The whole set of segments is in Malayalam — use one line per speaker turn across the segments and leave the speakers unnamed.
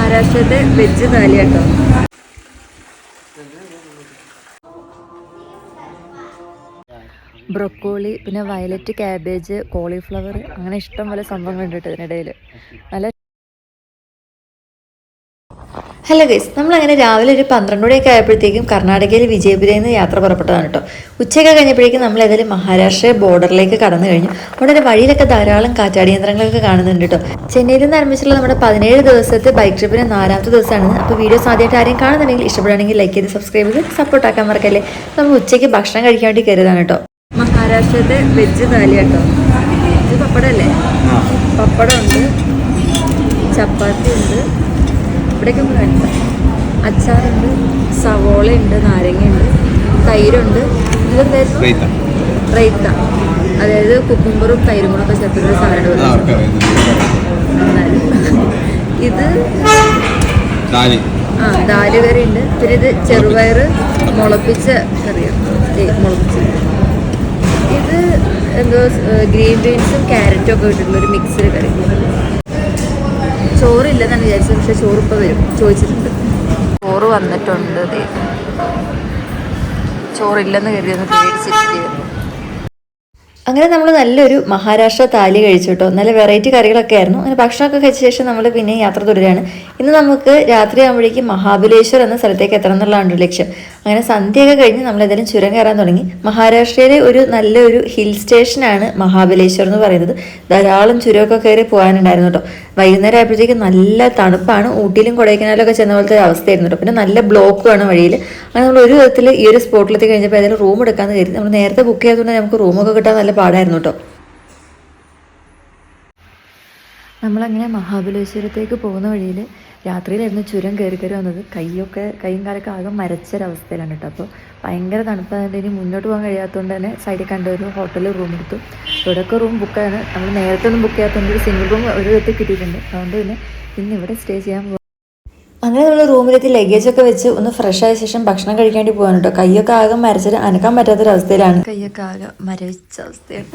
മഹാരാഷ്ട്രത്തെ വെജ് താലി കേട്ടോ. ബ്രൊക്കോളി, പിന്നെ വയലറ്റ് ക്യാബേജ്, കോളിഫ്ലവർ, അങ്ങനെ ഇഷ്ടം പോലെ സംഭവം കണ്ടിട്ട് ഇതിനിടയിൽ നല്ല. ഹലോ ഗൈസ്, നമ്മളങ്ങനെ രാവിലെ ഒരു 12 മണിയൊക്കെ ആയപ്പോഴത്തേക്കും കർണാടകയിൽ വിജയപുരയിൽ നിന്ന് യാത്ര പുറപ്പെട്ടതാണ് കേട്ടോ. ഉച്ചയൊക്കെ കഴിഞ്ഞപ്പോഴേക്കും നമ്മൾ ഏതായാലും മഹാരാഷ്ട്ര ബോർഡറിലേക്ക് കടന്നു കഴിഞ്ഞു. ഉടനെ വഴിയിലൊക്കെ ധാരാളം കാറ്റാടി യന്ത്രങ്ങളൊക്കെ കാണുന്നുണ്ട് കേട്ടോ. ചെന്നൈയിൽ നിന്ന് ആരംഭിച്ചുള്ള നമ്മുടെ 17 ദിവസത്തെ ബൈക്ക് ട്രിപ്പിന് 4ാമത്തെ ദിവസമാണ്. അപ്പോൾ വീഡിയോസ് ആദ്യമായിട്ട് ആരെയും കാണുന്നുണ്ടെങ്കിൽ ഇഷ്ടപ്പെടുകയാണെങ്കിൽ ലൈക്ക് ചെയ്ത് സബ്സ്ക്രൈബ് ചെയ്ത് സപ്പോർട്ട് ആക്കാൻ മറക്കല്ലേ. നമ്മൾ ഉച്ചയ്ക്ക് ഭക്ഷണം കഴിക്കാൻ വേണ്ടി കയറിയതാണ് കേട്ടോ. മഹാരാഷ്ട്രത്തെ വെജ് താലി കേട്ടോ. ഇത് പപ്പടമല്ലേ? പപ്പടം ഉണ്ട്, ചപ്പാത്തി ഉണ്ട്, ഇവിടേക്ക് വേണ്ട, അച്ചാറുണ്ട്, സവോളയുണ്ട്, നാരങ്ങയുണ്ട്, തൈരുണ്ട്. ഇതെന്തായിരുന്നു? റൈത്ത, അതായത് കുക്കുംബറും തൈരും കൂടെ ഒക്കെ ചേർത്തൊരു സാധനം. ഇത് ദാല് കറി ഉണ്ട്. പിന്നെ ഇത് ചെറുപയർ മുളപ്പിച്ച കറിയാണ്, മുളപ്പിച്ച്. ഇത് എന്തോ ഗ്രീൻ ബീൻസും ക്യാരറ്റും ഒക്കെ ഇട്ടിട്ടുള്ള ഒരു മിക്സ്ഡ് കറി. ചോറില്ലെന്നാണ് വിചാരിച്ചത്, പക്ഷെ ചോറ് ഇപ്പോൾ വരും, ചോദിച്ചിട്ടുണ്ട്. ചോറ് വന്നിട്ടുണ്ട്. ചോറില്ലെന്ന് കരുതിയെന്ന് പേടിച്ചിരിക്കുകയായിരുന്നു. അങ്ങനെ നമ്മൾ നല്ലൊരു മഹാരാഷ്ട്ര താലി കഴിച്ചു കേട്ടോ. നല്ല വെറൈറ്റി കറികളൊക്കെ ആയിരുന്നു. അങ്ങനെ ഭക്ഷണമൊക്കെ കഴിച്ച ശേഷം നമ്മൾ പിന്നെ യാത്ര തുടരുകയാണ്. ഇന്ന് നമുക്ക് രാത്രി ആകുമ്പോഴേക്കും മഹാബലേശ്വർ എന്ന സ്ഥലത്തേക്ക് എത്തണം എന്നുള്ളതാണ് ലക്ഷ്യം. അങ്ങനെ സന്ധ്യയൊക്കെ കഴിഞ്ഞ് നമ്മൾ ഏതായാലും ചുരം കയറാൻ തുടങ്ങി. മഹാരാഷ്ട്രയിലെ ഒരു നല്ലൊരു ഹിൽ സ്റ്റേഷനാണ് മഹാബലേശ്വർ എന്ന് പറയുന്നത്. ധാരാളം ചുരമൊക്കെ കയറി പോകാനുണ്ടായിരുന്നു കേട്ടോ. വൈകുന്നേരം ആയപ്പോഴത്തേക്കും നല്ല തണുപ്പാണ്. ഊട്ടിയിലും കൊടൈക്കനാലൊക്കെ ചെന്ന പോലത്തെ ഒരു അവസ്ഥയായിരുന്നു കേട്ടോ. പിന്നെ നല്ല ബ്ലോക്കുമാണ് വഴിയിൽ. അങ്ങനെ നമ്മൾ ഒരു വിധത്തിൽ ഈ ഒരു സ്പോട്ടിലെത്തി കഴിഞ്ഞപ്പോൾ ഏതായാലും റൂം എടുക്കാമെന്ന് കരുതി. നമ്മൾ നേരത്തെ ബുക്ക് ചെയ്തുകൊണ്ട് നമുക്ക് റൂമൊക്കെ കിട്ടാൻ നല്ല പാടായിരുന്നു കേട്ടോ. നമ്മളങ്ങനെ മഹാബലേശ്വരത്തേക്ക് പോകുന്ന വഴിയിൽ രാത്രിയിലായിരുന്നു ചുരം കയറി വന്നത്. കൈയും കാലൊക്കെ ആകെ മരച്ചൊരവസ്ഥയിലാണ് കേട്ടോ. അപ്പോൾ ഭയങ്കര തണുപ്പായതുകൊണ്ട് ഇനി മുന്നോട്ട് പോകാൻ കഴിയാത്തതുകൊണ്ട് തന്നെ സൈഡിൽ കണ്ട ഒരു ഹോട്ടലിൽ റൂം എടുത്തു. ഇവിടെയൊക്കെ റൂം ബുക്കാണ്. നമ്മൾ നേരത്തെ ഒന്നും ബുക്ക് ചെയ്യാത്തതുകൊണ്ട് ഒരു സിംഗിൾ റൂം ഒരു വിധത്തിൽ കിട്ടിയിട്ടുണ്ട്. അതുകൊണ്ട് പിന്നെ ഇന്ന് ഇവിടെ സ്റ്റേ ചെയ്യാൻ പോകും. അങ്ങനെ നമ്മൾ റൂമിലെത്തി ലഗേജൊക്കെ വെച്ച് ഒന്ന് ഫ്രഷ് ആയ ശേഷം ഭക്ഷണം കഴിക്കാൻ വേണ്ടി പോകാൻ കേട്ടോ. കൈയൊക്കെ ആകെ മരച്ചിട്ട് അനക്കാൻ പറ്റാത്തൊരവസ്ഥയിലാണ്. കൈയൊക്കെ ആകെ മരവിച്ച അവസ്ഥയാണ്.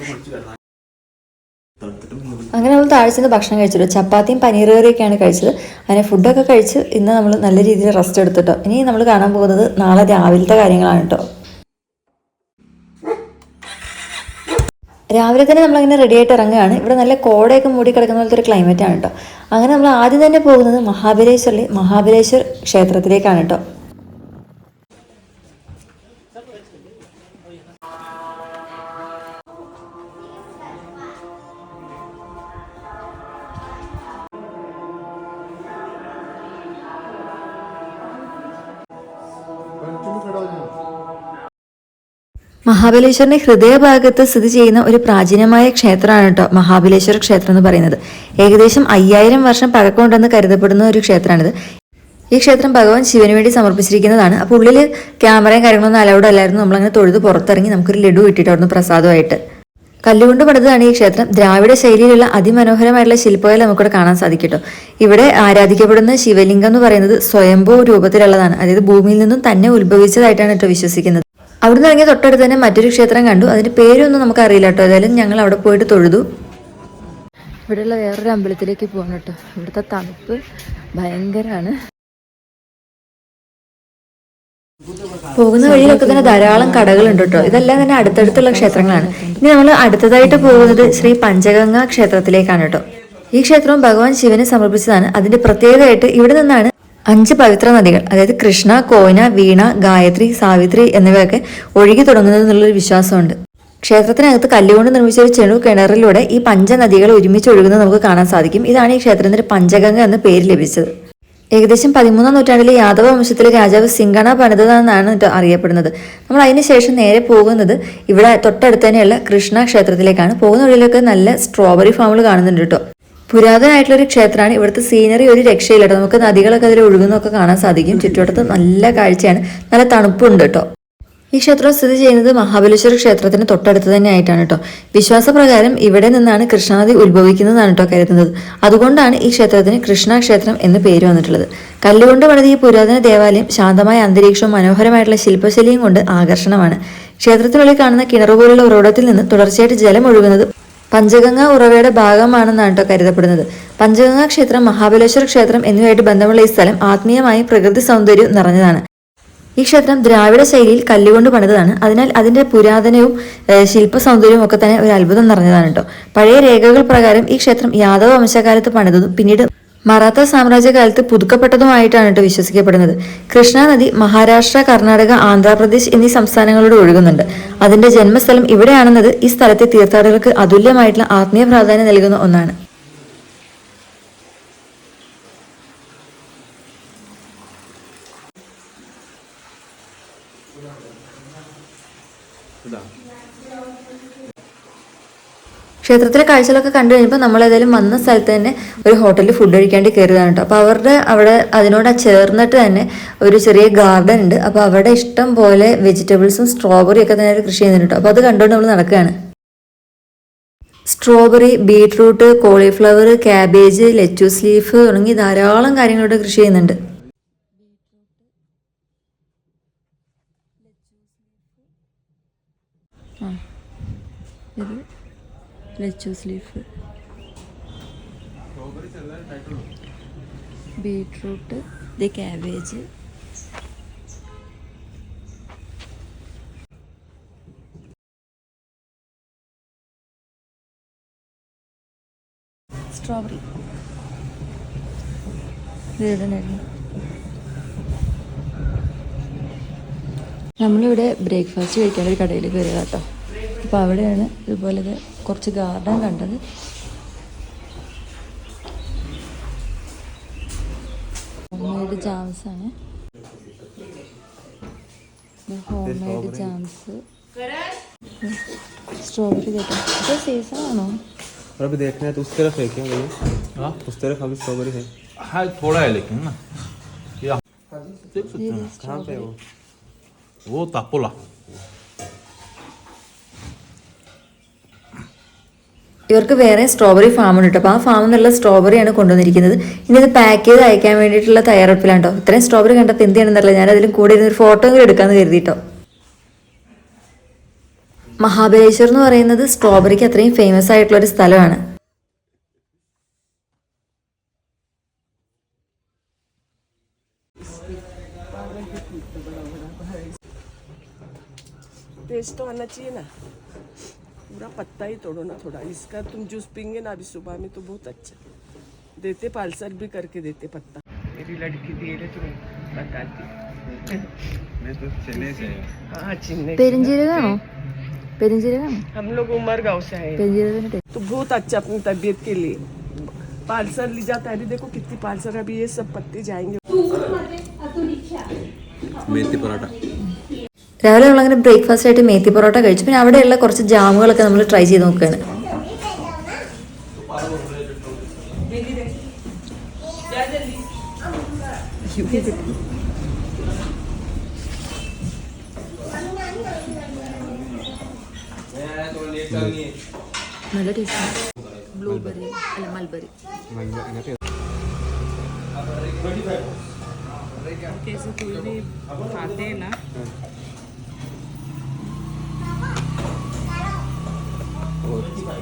അങ്ങനെ നമ്മൾ താഴെ ചെന്ന് ഭക്ഷണം കഴിച്ചിട്ടു. ചപ്പാത്തിയും പനീർ കറിയൊക്കെയാണ് കഴിച്ചത്. അങ്ങനെ ഫുഡൊക്കെ കഴിച്ച് ഇന്ന് നമ്മൾ നല്ല രീതിയിൽ റെസ്റ്റ് എടുത്തിട്ടോ. ഇനി നമ്മൾ കാണാൻ പോകുന്നത് നാളെ രാവിലത്തെ കാര്യങ്ങളാണ് കേട്ടോ. രാവിലെ തന്നെ നമ്മളങ്ങനെ റെഡി ആയിട്ട് ഇറങ്ങുകയാണ്. ഇവിടെ നല്ല കോടയൊക്കെ മൂടി കിടക്കുന്ന പോലത്തെ ഒരു ക്ലൈമറ്റാണ് കേട്ടോ. അങ്ങനെ നമ്മൾ ആദ്യം തന്നെ പോകുന്നത് മഹാബലേശ്വർ ക്ഷേത്രത്തിലേക്കാണ് കേട്ടോ. മഹാബലേശ്വറിന്റെ ഹൃദയഭാഗത്ത് സ്ഥിതി ചെയ്യുന്ന ഒരു പ്രാചീനമായ ക്ഷേത്രമാണ് കേട്ടോ മഹാബലേശ്വര ക്ഷേത്രം എന്ന് പറയുന്നത്. ഏകദേശം 5000 വർഷം പഴക്കമുണ്ടെന്ന് കരുതപ്പെടുന്ന ഒരു ക്ഷേത്രമാണിത്. ഈ ക്ഷേത്രം ഭഗവാൻ ശിവന് വേണ്ടി സമർപ്പിച്ചിരിക്കുന്നതാണ്. അപ്പോൾ ഉള്ളിൽ ക്യാമറയും കാര്യങ്ങളൊന്നും അലൗഡ് അല്ലായിരുന്നു. നമ്മളങ്ങനെ തൊഴുത് പുറത്തിറങ്ങി നമുക്കൊരു ലഡു കിട്ടിയിട്ടായിരുന്നു പ്രസാദമായിട്ട്. കല്ലുകൊണ്ട് പണിതാണ് ഈ ക്ഷേത്രം. ദ്രാവിഡ ശൈലിയിലുള്ള അതിമനോഹരമായിട്ടുള്ള ശില്പകല നമുക്കിവിടെ കാണാൻ സാധിക്കും കേട്ടോ. ഇവിടെ ആരാധിക്കപ്പെടുന്ന ശിവലിംഗം എന്ന് പറയുന്നത് സ്വയംഭൂ രൂപത്തിലുള്ളതാണ്. അതായത് ഭൂമിയിൽ നിന്നും തന്നെ ഉത്ഭവിച്ചതായിട്ടാണ് കേട്ടോ വിശ്വസിക്കുന്നത്. അവിടുന്ന് ഇറങ്ങിയ തൊട്ടടുത്ത് തന്നെ മറ്റൊരു ക്ഷേത്രം കണ്ടു. അതിന്റെ പേരൊന്നും നമുക്ക് അറിയില്ല കേട്ടോ. ഏതായാലും ഞങ്ങൾ അവിടെ പോയിട്ട് തൊഴുതു. ഇവിടെയുള്ള വേറൊരു അമ്പലത്തിലേക്ക് പോകണം കേട്ടോ. ഇവിടുത്തെ തണുപ്പ് ഭയങ്കരമാണ്. പോകുന്ന വഴിയിലൊക്കെ തന്നെ ധാരാളം കടകളുണ്ട് കേട്ടോ. ഇതെല്ലാം തന്നെ അടുത്തടുത്തുള്ള ക്ഷേത്രങ്ങളാണ്. ഇനി നമ്മൾ അടുത്തതായിട്ട് പോകുന്നത് ശ്രീ പഞ്ചഗംഗ ക്ഷേത്രത്തിലേക്കാണ് കേട്ടോ. ഈ ക്ഷേത്രവും ഭഗവാൻ ശിവന് സമർപ്പിച്ചതാണ്. അതിന്റെ പ്രത്യേകതയായിട്ട് ഇവിടെ നിന്നാണ് 5 പവിത്ര നദികൾ, അതായത് കൃഷ്ണ, കോയന, വീണ, ഗായത്രി, സാവിത്രി എന്നിവയൊക്കെ ഒഴുകി തുടങ്ങുന്നത് എന്നുള്ളൊരു വിശ്വാസമുണ്ട്. ക്ഷേത്രത്തിനകത്ത് കല്ലുകൊണ്ട് നിർമ്മിച്ച ഒരു ചെണു കിണറിലൂടെ ഈ 5 നദികൾ ഒരുമിച്ച് ഒഴുകുന്നത് നമുക്ക് കാണാൻ സാധിക്കും. ഇതാണ് ഈ ക്ഷേത്രത്തിന് പഞ്ചഗംഗ എന്ന പേര് ലഭിച്ചത്. ഏകദേശം 13ാം നൂറ്റാണ്ടിലെ യാദവ വംശത്തിലെ രാജാവ് സിംഗണ പണിതതെന്നാണ് അറിയപ്പെടുന്നത്. നമ്മൾ അതിനുശേഷം നേരെ പോകുന്നത് ഇവിടെ തൊട്ടടുത്ത് തന്നെയുള്ള കൃഷ്ണ ക്ഷേത്രത്തിലേക്കാണ്. പോകുന്ന വഴിയിലൊക്കെ നല്ല സ്ട്രോബെറി ഫാമുകൾ കാണുന്നുണ്ട് കേട്ടോ. പുരാതനമായിട്ടുള്ളൊരു ക്ഷേത്രമാണ്. ഇവിടുത്തെ സീനറി ഒരു രക്ഷയില്ല കേട്ടോ. നമുക്ക് നദികളൊക്കെ അതിൽ ഒഴുകുന്നതൊക്കെ കാണാൻ സാധിക്കും. ചുറ്റുവട്ടത്ത് നല്ല കാഴ്ചയാണ്. നല്ല തണുപ്പുണ്ട് കേട്ടോ. ഈ ക്ഷേത്രം സ്ഥിതി ചെയ്യുന്നത് മഹാബലേശ്വര ക്ഷേത്രത്തിന് തൊട്ടടുത്ത് തന്നെ ആയിട്ടാണ് കേട്ടോ. വിശ്വാസപ്രകാരം ഇവിടെ നിന്നാണ് കൃഷ്ണനദി ഉത്ഭവിക്കുന്നതാണ് കേട്ടോ കരുതുന്നത്. അതുകൊണ്ടാണ് ഈ ക്ഷേത്രത്തിന് കൃഷ്ണ ക്ഷേത്രം എന്ന് പേര് വന്നിട്ടുള്ളത്. കല്ലുകൊണ്ട് പണിത ഈ പുരാതന ദേവാലയം ശാന്തമായ അന്തരീക്ഷവും മനോഹരമായിട്ടുള്ള ശില്പശൈലിയും കൊണ്ട് ആകർഷണമാണ്. ക്ഷേത്രത്തിനുള്ളിൽ കാണുന്ന കിണറുപോലുള്ള ഉറവിടത്തിൽ നിന്ന് തുടർച്ചയായിട്ട് ജലം ഒഴുകുന്നത് പഞ്ചഗംഗ ഉറവയുടെ ഭാഗമാണെന്നാണ് കേട്ടോ കരുതപ്പെടുന്നത്. പഞ്ചഗംഗാ ക്ഷേത്രം, മഹാബലേശ്വര ക്ഷേത്രം എന്നിവയായിട്ട് ബന്ധമുള്ള ഈ സ്ഥലം ആത്മീയമായും പ്രകൃതി സൗന്ദര്യവും നിറഞ്ഞതാണ്. ഈ ക്ഷേത്രം ദ്രാവിഡ ശൈലിയിൽ കല്ലുകൊണ്ട് പണിതതാണ്. അതിനാൽ അതിന്റെ പുരാതനവും ശില്പ സൗന്ദര്യവും ഒക്കെ തന്നെ ഒരു അത്ഭുതം നിറഞ്ഞതാണ് കേട്ടോ. പഴയ രേഖകൾ പ്രകാരം ഈ ക്ഷേത്രം യാദവ വംശകാലത്ത് പണിതതും പിന്നീട് മറാത്ത സാമ്രാജ്യകാലത്ത് പുതുക്കപ്പെട്ടതുമായിട്ടാണ് കേട്ടോ വിശ്വസിക്കപ്പെടുന്നത്. കൃഷ്ണ നദി മഹാരാഷ്ട്ര, കർണാടക, ആന്ധ്രാപ്രദേശ് എന്നീ സംസ്ഥാനങ്ങളിലൂടെ ഒഴുകുന്നുണ്ട്. അതിന്റെ ജന്മസ്ഥലം ഇവിടെയാണെന്നത് ഈ സ്ഥലത്തെ തീർത്ഥാടകർക്ക് അതുല്യമായിട്ടുള്ള ആത്മീയ പ്രാധാന്യം നൽകുന്ന ഒന്നാണ്. ക്ഷേത്രത്തിലെ കാഴ്ചകളൊക്കെ കണ്ടു കഴിഞ്ഞപ്പോൾ നമ്മൾ ഏതായാലും വന്ന സ്ഥലത്ത് തന്നെ ഒരു ഹോട്ടലിൽ ഫുഡ് കഴിക്കാണ്ടി കയറിയതാണ് കേട്ടോ. അപ്പോൾ അവരുടെ അവിടെ അതിനോട് ചേർന്നിട്ട് തന്നെ ഒരു ചെറിയ ഗാർഡൻ ഉണ്ട്. അപ്പോൾ അവിടെ ഇഷ്ടം പോലെ വെജിറ്റബിൾസും സ്ട്രോബെറി ഒക്കെ തന്നെ കൃഷി ചെയ്യുന്നുണ്ട് കേട്ടോ. അപ്പോൾ അത് കണ്ടുകൊണ്ട് നമ്മൾ നടക്കുകയാണ്. Strawberry, beetroot, cauliflower, cabbage, lettuce leaf തുടങ്ങി ധാരാളം കാര്യങ്ങളുടെ കൃഷി ചെയ്യുന്നുണ്ട്. Lettuce leaf, beetroot, cabbage, strawberry. നമ്മളിവിടെ ബ്രേക്ക്ഫാസ്റ്റ് കഴിക്കാൻ ഒരു കടയിൽ കയറിയതാ കേട്ടോ. അപ്പോൾ അവിടെയാണ് ഇതുപോലെ കുറച്ച് ഗാർഡൻ കണ്ടത്. ഹോം മെയ്ഡ് ജാംസ് ആണ്. ഹോം മെയ്ഡ് ജാംസ്, स्ट्रॉबेरी देखो तो सीजन आनो
और अभी देखना है तो उस तरफ है क्या भैया? हाँ उस तरफ अभी स्ट्रॉबेरी है।
हाँ थोड़ा है लेकिन ना या देख सकते हैं
कहाँ पे
वो तापोला
ഇവർക്ക് വേറെ സ്ട്രോബെറി ഫാം ഉണ്ട് കേട്ടോ. അപ്പോൾ ആ ഫാമിൽ നിന്നുള്ള സ്ട്രോബെറിയാണ് കൊണ്ടുവന്നിരിക്കുന്നത്. ഇനി ഇത് പാക്ക് ചെയ്ത് അയക്കാൻ വേണ്ടിയിട്ടുള്ള തയ്യാറെടുപ്പിലാണ് കേട്ടോ. ഇത്രയും സ്ട്രോബെറി കണ്ടപ്പോൾ എന്ത് ചെയ്യണമെന്നറിയില്ല, ഞാൻ അതിലും കൂടെ ഇരുന്നൊരു ഫോട്ടോ കൂടി എടുക്കാമെന്ന് കരുതിട്ടോ. മഹാബലേശ്വർ എന്ന് പറയുന്നത് സ്ട്രോബെറിക്ക് അത്രയും ഫേമസ് ആയിട്ടുള്ള ഒരു സ്ഥലമാണ്.
टेस्ट तो आना चाहिए ना, पूरा पत्ता ही तोड़ो ना थोड़ा। इसका तुम जूस पीएंगे ना अभी सुबह में तो बहुत अच्छा देते, पालसर भी करके देते पत्ता। मेरी लड़की दे रहे तुम्हें बताती।
मैं तो चने से
हाँ चिन्ने
പെരിഞ്ചീരകമാണോ? പെരിഞ്ചീരകമാണോ?
हम लोग उमर गाँव से आए
പെരിഞ്ചീരകത്തിന്റെ
तो बहुत अच्छा अपनी तबीयत के लिए पालसर ली जाता है। अभी देखो कितनी पालसर, अभी ये सब पत्ते जाएंगे।
मेथी पराठा
രാവിലെ നമ്മളങ്ങനെ ബ്രേക്ക്ഫാസ്റ്റ് ആയിട്ട് മേത്തി പൊറോട്ട കഴിച്ചു. പിന്നെ അവിടെയുള്ള കുറച്ച് ജാമുകളൊക്കെ നമ്മൾ ട്രൈ ചെയ്ത് നോക്കുകയാണ്. നല്ല ടേസ്റ്റ്. ബ്ലൂബെറി അല്ല മൽബെറി.
कैसे कोई भी खाते हैं ना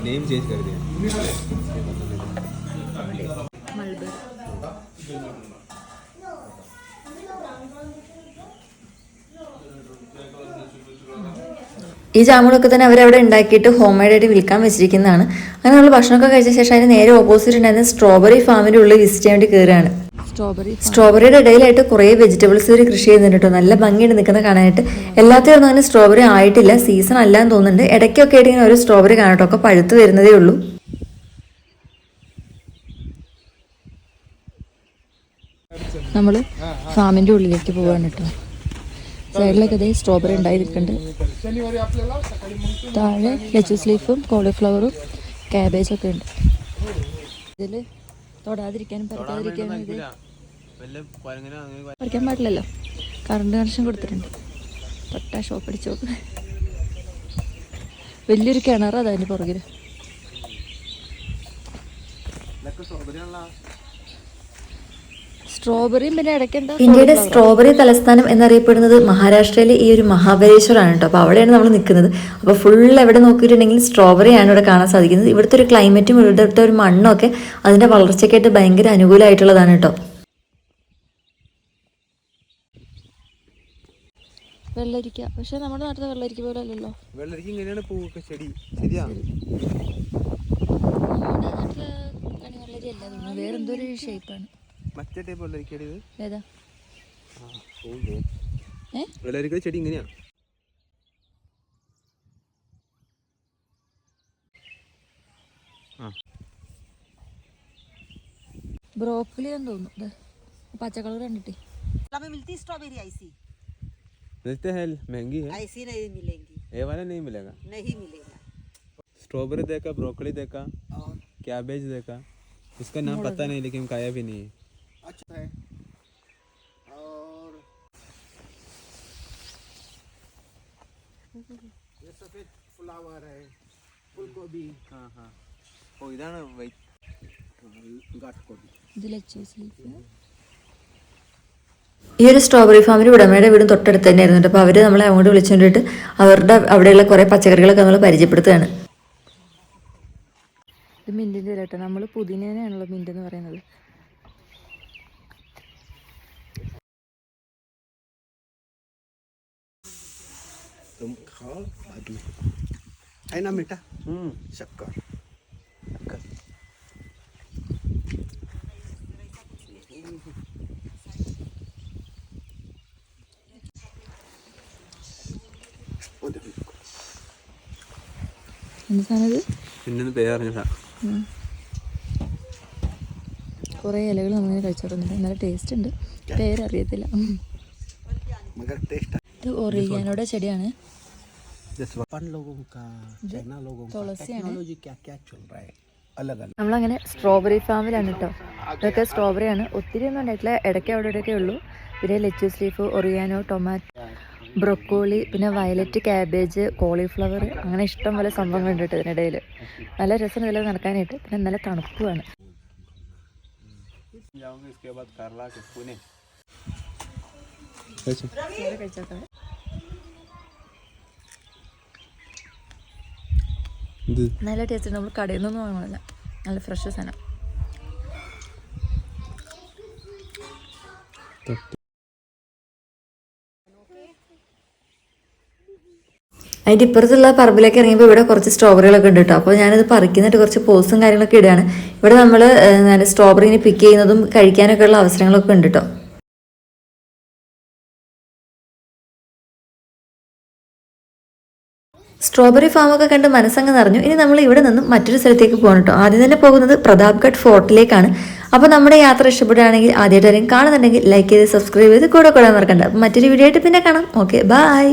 नेम चेंज कर दिया
മൽബെറി. ഈ ജാമുകളൊക്കെ തന്നെ അവരവിടെ ഉണ്ടാക്കിയിട്ട് ഹോം മെയ്ഡ് ആയിട്ട് വിൽക്കാൻ വെച്ചിരിക്കുന്നതാണ്. അങ്ങനെ നമ്മൾ ഭക്ഷണമൊക്കെ കഴിച്ച ശേഷം അതിന് നേരെ ഓപ്പോസിറ്റ് ഉണ്ടായിരുന്ന സ്ട്രോബെറി ഫാമിൻ്റെ ഉള്ളിൽ വിസിറ്റ് ചെയ്യാൻ വേണ്ടി കയറുകയാണ്. സ്ട്രോബെറിയുടെ ഇടയിലായിട്ട് കുറേ വെജിറ്റബിൾസ് ഇവർ കൃഷി ചെയ്യുന്നുണ്ട് കേട്ടോ. നല്ല ഭംഗിയുണ്ട് നിൽക്കുന്നത് കാണാനായിട്ട്. എല്ലാത്തിനും ഒന്നും അങ്ങനെ സ്ട്രോബെറി ആയിട്ടില്ല, സീസൺ അല്ലാന്ന് തോന്നുന്നുണ്ട്. ഇടയ്ക്കൊക്കെ ആയിട്ട് ഇങ്ങനെ ഒരു സ്ട്രോബെറി കാണട്ടോ, ഒക്കെ പഴുത്ത് വരുന്നതേ ഉള്ളൂ. നമ്മൾ ഫാമിൻ്റെ ഉള്ളിലേക്ക് പോവാണ് കേട്ടോ. സൈഡിലൊക്കെ അതേ സ്ട്രോബെറി ഉണ്ടായി നിൽക്കുന്നുണ്ട്. താഴെ ലെറ്റൂസ് ലീഫും കോളിഫ്ലവറും ക്യാബേജൊക്കെ ഉണ്ട്. ഇതിൽ തൊടാതിരിക്കാനും പറിക്കാതിരിക്കാനും ഇത് പറിക്കാൻ പാടില്ലല്ലോ, കറണ്ട് കണക്ഷൻ കൊടുത്തിട്ടുണ്ട്. തൊട്ടാ ഷോപ്പ് അടിച്ചു നോക്ക്. വലിയൊരു കിണറാണ് അതിൻ്റെ പുറകിൽ. സ്ട്രോബെറിയും പിന്നെ ഇടയ്ക്ക് എന്താ ഇന്ത്യയുടെ സ്ട്രോബെറി തലസ്ഥാനം എന്നറിയപ്പെടുന്നത് മഹാരാഷ്ട്രയിലെ ഈ ഒരു മഹാബലേശ്വറാണ് കേട്ടോ. അപ്പോൾ അവിടെയാണ് നമ്മൾ നിൽക്കുന്നത്. അപ്പോൾ ഫുൾ എവിടെ നോക്കിയിട്ടുണ്ടെങ്കിൽ സ്ട്രോബെറി ആണ് ഇവിടെ കാണാൻ സാധിക്കുന്നത്. ഇവിടുത്തെ ഒരു ക്ലൈമറ്റും ഇവിടുത്തെ ഒരു മണ്ണും ഒക്കെ അതിൻ്റെ വളർച്ചയ്ക്കായിട്ട് ഭയങ്കര അനുകൂലമായിട്ടുള്ളതാണ് കേട്ടോ. വെള്ളരിക്ക, പക്ഷെ നമ്മുടെ നാട്ടിലെ വെള്ളരിക്ക പോലെ അല്ലല്ലോ.
വെള്ളരിക്ക ഇങ്ങനെയാണ് പൂവൊക്കെ ചെടി. ശരിയാ,
വെള്ളരി അല്ല, വേറെന്തോ ഒരു ഷേപ്പാണ്.
മറ്റേ ടൈപ്പ് വെള്ളരിക്കടി ഇത്.
ഏതാ?
വെള്ളരിക്ക ചെടി ഇങ്ങനെയാ.
ബ്രോക്കലി എന്ന് തോന്നുന്നു. പച്ച കളർ കണ്ടിട്ടേ.
मिलती स्ट्रॉबेरी ऐसी
मिलते हैं, महंगी है.
ऐसी नहीं मिलेंगी,
ये वाला नहीं मिलेगा.
नहीं मिलेगा.
स्ट्रॉबेरी देखा, ब्रोकली देखा, कैबेज देखा. उसका नाम पता नहीं लेकिन खाया भी नहीं है.
अच्छा है. और ये सफेद फ्लावर है, फूल गोभी.
हाँ हाँ, वो इधर ना वही
गाठ गोभी.
ഈ ഒരു സ്ട്രോബെറി ഫാമിൻ്റെ ഉടമയുടെ വീടും തൊട്ടടുത്ത് തന്നെയായിരുന്നു കേട്ടോ. അപ്പോൾ അവർ നമ്മളെ അങ്ങോട്ട് വിളിച്ചുകൊണ്ടിട്ട് അവരുടെ അവിടെയുള്ള കുറേ പച്ചക്കറികളൊക്കെ നമ്മൾ പരിചയപ്പെടുത്തുകയാണ്. ഇത് മിൻറ്റിൻ്റെ കേട്ടോ, നമ്മൾ പുതിനേനാണല്ലോ മിൻറ്റ് എന്ന് പറയുന്നത്.
तुम खाओ बाद में, है ना बेटा. शक्कर
എന്ത് സാധനം?
പിന്നെ പേരറിഞ്ഞ
കുറേ ഇലകൾ നമ്മളിങ്ങനെ കഴിച്ചോടുന്നുണ്ട്. നല്ല ടേസ്റ്റ് ഉണ്ട്, പേരറിയത്തില്ല.
मगर टेस्ट.
ഇത് ഒറിഗാനോയുടെ ചെടിയാണ്.
जापान लोगों का, चाइना लोगों का टेक्नोलॉजी क्या क्या चल रहा है अलग अलग.
നമ്മളങ്ങനെ സ്ട്രോബെറി ഫാമിലാണ് കേട്ടോ. ഇതൊക്കെ സ്ട്രോബെറിയാണ്, ഒത്തിരി ഒന്നും ഉണ്ടായിട്ടില്ല, ഇടയ്ക്ക് അവിടെ ഇടയ്ക്കേ ഉള്ളൂ. പിന്നെ lettuce leaf, oregano, tomato, broccoli, പിന്നെ വയലറ്റ്, ക്യാബേജ്, കോളിഫ്ലവർ, അങ്ങനെ ഇഷ്ടം പോലെ സംഭവങ്ങളുണ്ട് കേട്ടോ ഇതിനിടയിൽ. നല്ല രസം ഇതിൽ നടക്കാനായിട്ട്. പിന്നെ നല്ല തണുപ്പുമാണ്. നല്ല ടേസ്റ്റ്. നമ്മൾ കടയിൽ നിന്നൊന്നും വാങ്ങുന്നില്ല, നല്ല ഫ്രഷ് സാധനം. അതിൻ്റെ ഇപ്പുറത്തുള്ള പറമ്പിലേക്ക് ഇറങ്ങിയപ്പോൾ ഇവിടെ കുറച്ച് സ്ട്രോബെറികളൊക്കെ ഉണ്ട് കേട്ടോ. അപ്പോൾ ഞാനത് പറിക്കുന്നിട്ട് കുറച്ച് പോസും കാര്യങ്ങളൊക്കെ ഇടുകയാണ്. ഇവിടെ നമ്മൾ സ്ട്രോബെറിനെ പിക്ക് ചെയ്യുന്നതും കഴിക്കാനൊക്കെ ഉള്ള അവസരങ്ങളൊക്കെ ഉണ്ട് കേട്ടോ. സ്ട്രോബെറി ഫാമൊക്കെ കണ്ട് മനസ്സങ്ങ് നിറഞ്ഞു. ഇനി നമ്മൾ ഇവിടെ നിന്നും മറ്റൊരു സ്ഥലത്തേക്ക് പോകണം കേട്ടോ. ആദ്യം തന്നെ പോകുന്നത് പ്രതാപ്ഗഡ് ഫോർട്ടിലേക്കാണ്. അപ്പോൾ നമ്മുടെ യാത്ര ഇഷ്ടപ്പെടുകയാണെങ്കിൽ, ആദ്യമായിട്ട് ആരെയും കാണുന്നുണ്ടെങ്കിൽ ലൈക്ക് ചെയ്ത് സബ്സ്ക്രൈബ് ചെയ്ത് കൂടെ മറക്കണ്ട. അപ്പോൾ മറ്റൊരു വീഡിയോ ആയിട്ട് പിന്നെ കാണാം. Okay, by.